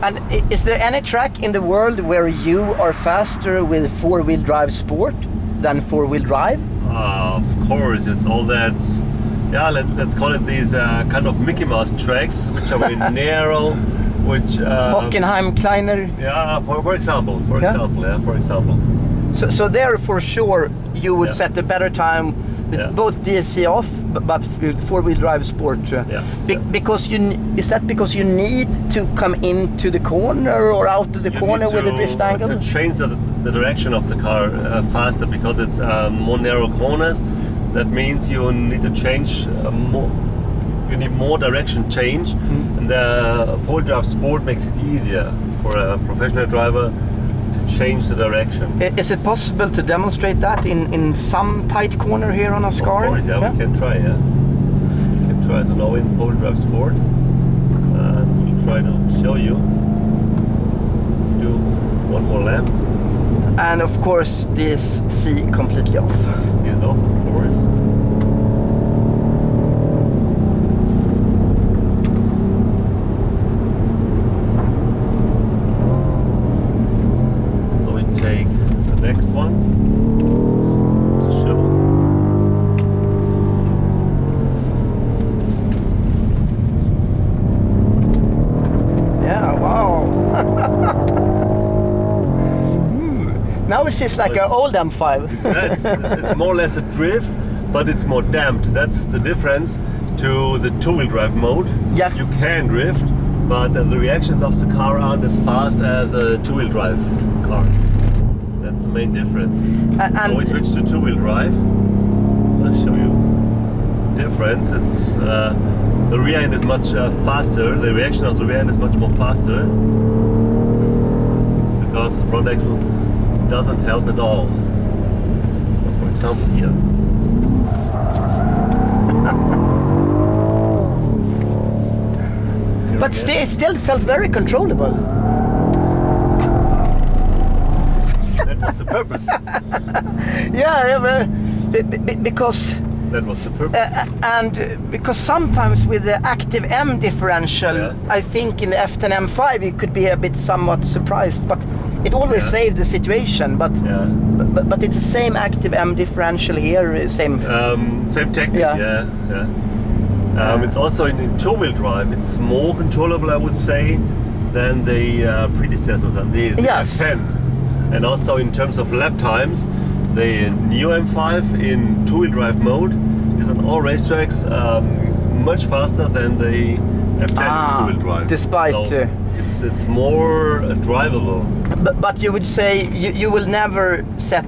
And is there any track in the world where you are faster with four-wheel drive sport than four-wheel drive? Of course, it's all that. Yeah, let's call it these kind of Mickey Mouse tracks, which are very narrow, which. Hockenheim, Kleiner. Yeah, for example. For example. So there, for sure, you would set a better time with both DSC off, but four-wheel drive sport. Because is that because you need to come into the corner or out of the corner with a drift angle? To change the direction of the car faster, because it's more narrow corners. That means you need to change more. You need more direction change, and the four-wheel drive sport makes it easier for a professional driver to change the direction. Is it possible to demonstrate that in some tight corner here on Ascari? Of course, we can try. We can try. So now in four-wheel drive sport, we'll try to show you. Do one more lap. And of course, this C completely off. This C is off, of course. So we take the next one to show. Yeah, wow. Now it feels like an old M5. It's more or less a drift, but it's more damped. That's the difference to the two-wheel drive mode. Yeah. You can drift, but the reactions of the car aren't as fast as a two-wheel drive car. That's the main difference. And we switch to two-wheel drive. I'll show you the difference. It's the rear end is much faster. The reaction of the rear end is much more faster because the front axle doesn't help at all. For example, here. But it still felt very controllable. That was the purpose. Because that was the purpose. And because sometimes with the active M differential, I think in the F10 M5 you could be a bit somewhat surprised, but it always saved the situation. But it's the same active M differential here, same technique. It's also in two-wheel drive. It's more controllable, I would say, than the predecessors, the F10. And also in terms of lap times, the new M5 in two-wheel drive mode is on all racetracks much faster than the F10 two-wheel drive. Despite it's more drivable. But you would say you will never set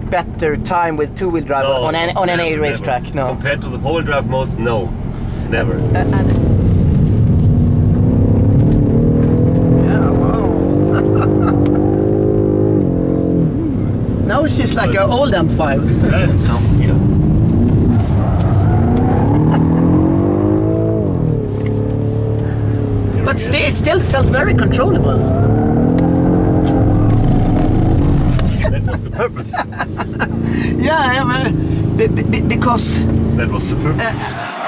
better time with two-wheel drive on any racetrack. No. Compared to the four-wheel drive modes, no, never. Now it feels like an old M5. It's here. But it still felt very controllable. That was the purpose. Because that was the purpose.